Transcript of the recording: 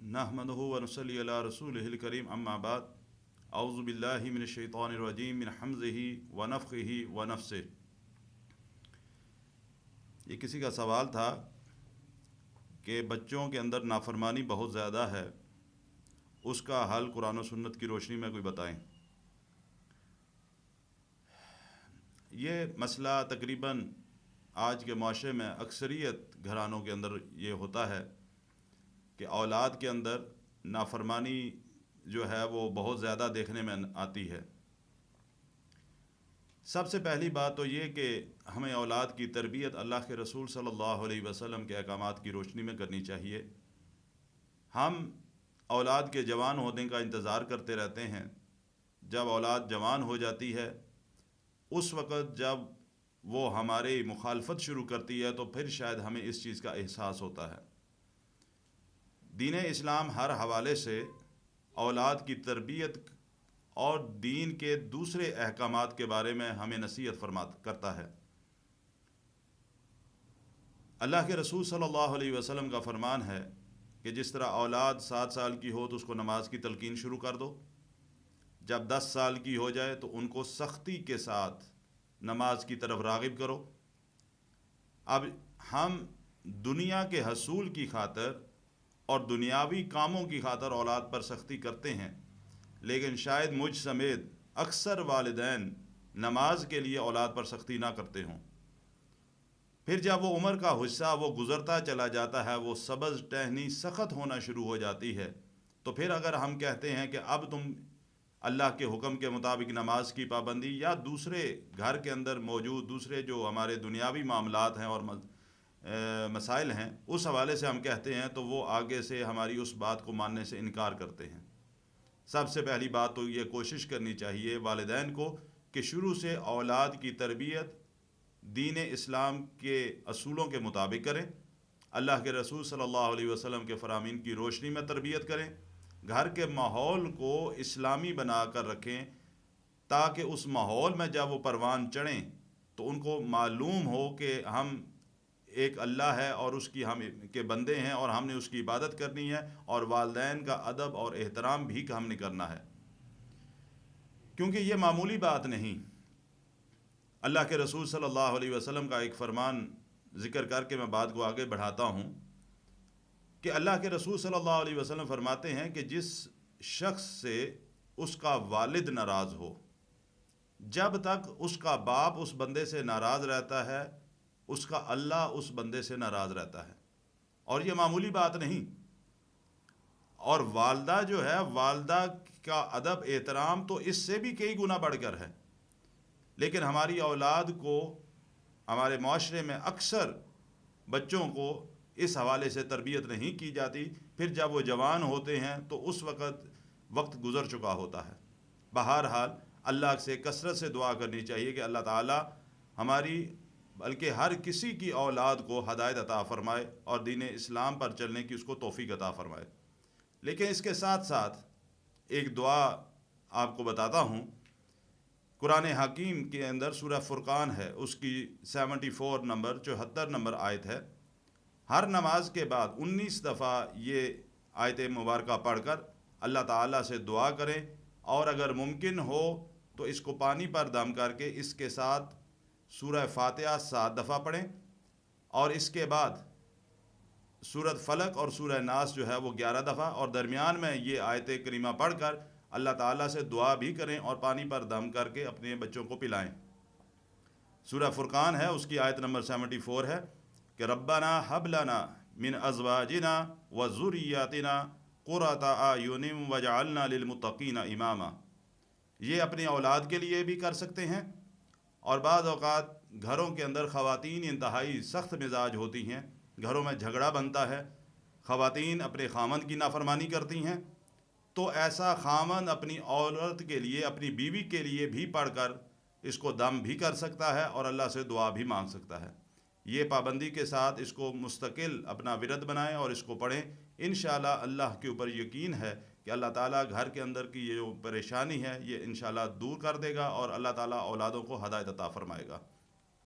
नहमदुहु व नुसल्ली अला रसूलिहिल करीम अम्मा बाद औज़ु बिल्लाहि मिनश शैतानिर रजीम मिन हम्ज़िही व नफ़्ख़िही व नफ़्सिही। ये किसी का सवाल था कि बच्चों के अंदर नाफरमानी बहुत ज़्यादा है, उसका हल कुरान और सुन्नत की रोशनी में कोई बताएं। ये मसला तकरीबन आज के माशरे में अक्सरियत घरानों के अंदर ये होता है कि औलाद के अंदर नाफरमानी जो है वो बहुत ज़्यादा देखने में आती है। सबसे पहली बात तो ये कि हमें औलाद की तरबियत अल्लाह के रसूल सल्लल्लाहु अलैहि वसल्लम के अहकामात की रोशनी में करनी चाहिए। हम औलाद के जवान होने का इंतज़ार करते रहते हैं। जब औलाद जवान हो जाती है उस वक़्त जब वो हमारी मुखालफत शुरू करती है तो फिर शायद हमें इस चीज़ का एहसास होता है। दीन इस्लाम हर हवाले से औलाद की तरबियत और दीन के दूसरे अहकामात के बारे में हमें नसीहत करता है। अल्लाह के रसूल सल्लल्लाहु अलैहि वसल्लम का फरमान है कि जिस तरह औलाद 7 साल की हो तो उसको नमाज की तलकीन शुरू कर दो, जब 10 साल की हो जाए तो उनको सख्ती के साथ नमाज की तरफ राग़िब करो। अब हम दुनिया के हसूल की खातर और दुनियावी कामों की खातर औलाद पर सख्ती करते हैं, लेकिन शायद मुझ समेत अक्सर वालिदैन नमाज के लिए औलाद पर सख्ती ना करते हों। फिर जब वो उम्र का हिस्सा वो गुज़रता चला जाता है, वो सब्ज़ टहनी सख्त होना शुरू हो जाती है, तो फिर अगर हम कहते हैं कि अब तुम अल्लाह के हुक्म के मुताबिक नमाज की पाबंदी या दूसरे घर के अंदर मौजूद दूसरे जो हमारे दुनियावी मामलात हैं और मसाइल हैं उस हवाले से हम कहते हैं, तो वो आगे से हमारी उस बात को मानने से इनकार करते हैं। सबसे पहली बात तो ये कोशिश करनी चाहिए वालिदैन को कि शुरू से औलाद की तरबियत दीन इस्लाम के असूलों के मुताबिक करें, अल्लाह के रसूल सल्लल्लाहु अलैहि वसल्लम के फरामीन की रोशनी में तरबियत करें, घर के माहौल को इस्लामी बना कर रखें ताकि उस माहौल में जब वो परवान चढ़ें तो उनको मालूम हो कि हम एक अल्लाह है और उसकी हम के बंदे हैं और हमने उसकी इबादत करनी है और वालिदैन का अदब और एहतराम भी हमने करना है, क्योंकि ये मामूली बात नहीं। अल्लाह के रसूल सल्लल्लाहु अलैहि वसल्लम का एक फरमान ज़िक्र करके मैं बात को आगे बढ़ाता हूँ कि अल्लाह के रसूल सल्लल्लाहु अलैहि वसल्लम फरमाते हैं कि जिस शख्स से उसका वालिद नाराज़ हो, जब तक उसका बाप उस बंदे से नाराज़ रहता है उसका अल्लाह उस बंदे से नाराज़ रहता है। और ये मामूली बात नहीं। और वालदा जो है, वालदा का अदब एहतराम तो इससे भी कई गुना बढ़कर है, लेकिन हमारी औलाद को हमारे माशरे में अक्सर बच्चों को इस हवाले से तरबियत नहीं की जाती। फिर जब वो जवान होते हैं तो उस वक्त गुज़र चुका होता है। बहरहाल अल्लाह से कसरत से दुआ करनी चाहिए कि अल्लाह ताला हमारी बल्कि हर किसी की औलाद को हदायत अता फ़रमाए और दीन इस्लाम पर चलने की उसको तौफ़ीक अता फ़रमाए। लेकिन इसके साथ साथ एक दुआ आपको बताता हूँ। कुरान हकीम के अंदर सूरह फुरकान है, उसकी 74 नंबर 74 नंबर आयत है। हर नमाज के बाद 19 दफ़ा ये आयत मुबारका पढ़कर अल्लाह ताला से दुआ करें और अगर मुमकिन हो तो इसको पानी पर दम करके इसके साथ सूरह फातिहा 7 दफ़ा पढ़ें और इसके बाद सूरत फलक और सूरह नास जो है वो 11 दफ़ा, और दरमियान में ये आयत करीमा पढ़कर अल्लाह ताला से दुआ भी करें और पानी पर दम करके अपने बच्चों को पिलाएं। सूरह फुरकान है, उसकी आयत नंबर 74 है कि रब्बना हब लना मिन अज़वाजिना व ज़ुर्रिय्यातिना क़ुर्रता अयुनिन वजअलना लिलमुत्तक़ीना इमामा। ये अपनी औलाद के लिए भी कर सकते हैं, और बाज़ औक़ात घरों के अंदर ख़वातीन इंतहाई सख्त मिजाज होती हैं, घरों में झगड़ा बनता है, ख़वातीन अपने खामंद की नाफरमानी करती हैं, तो ऐसा खामंद अपनी औरत के लिए, अपनी बीवी के लिए भी पढ़कर इसको दम भी कर सकता है और अल्लाह से दुआ भी मांग सकता है। ये पाबंदी के साथ इसको मुस्तकिल अपना विरद बनाएं और इसको पढ़ें। इंशाअल्लाह अल्लाह के ऊपर यकीन है कि अल्लाह ताला घर के अंदर की ये जो परेशानी है ये इंशाअल्लाह दूर कर देगा और अल्लाह ताला औलादों को हदायत अता फ़रमाएगा।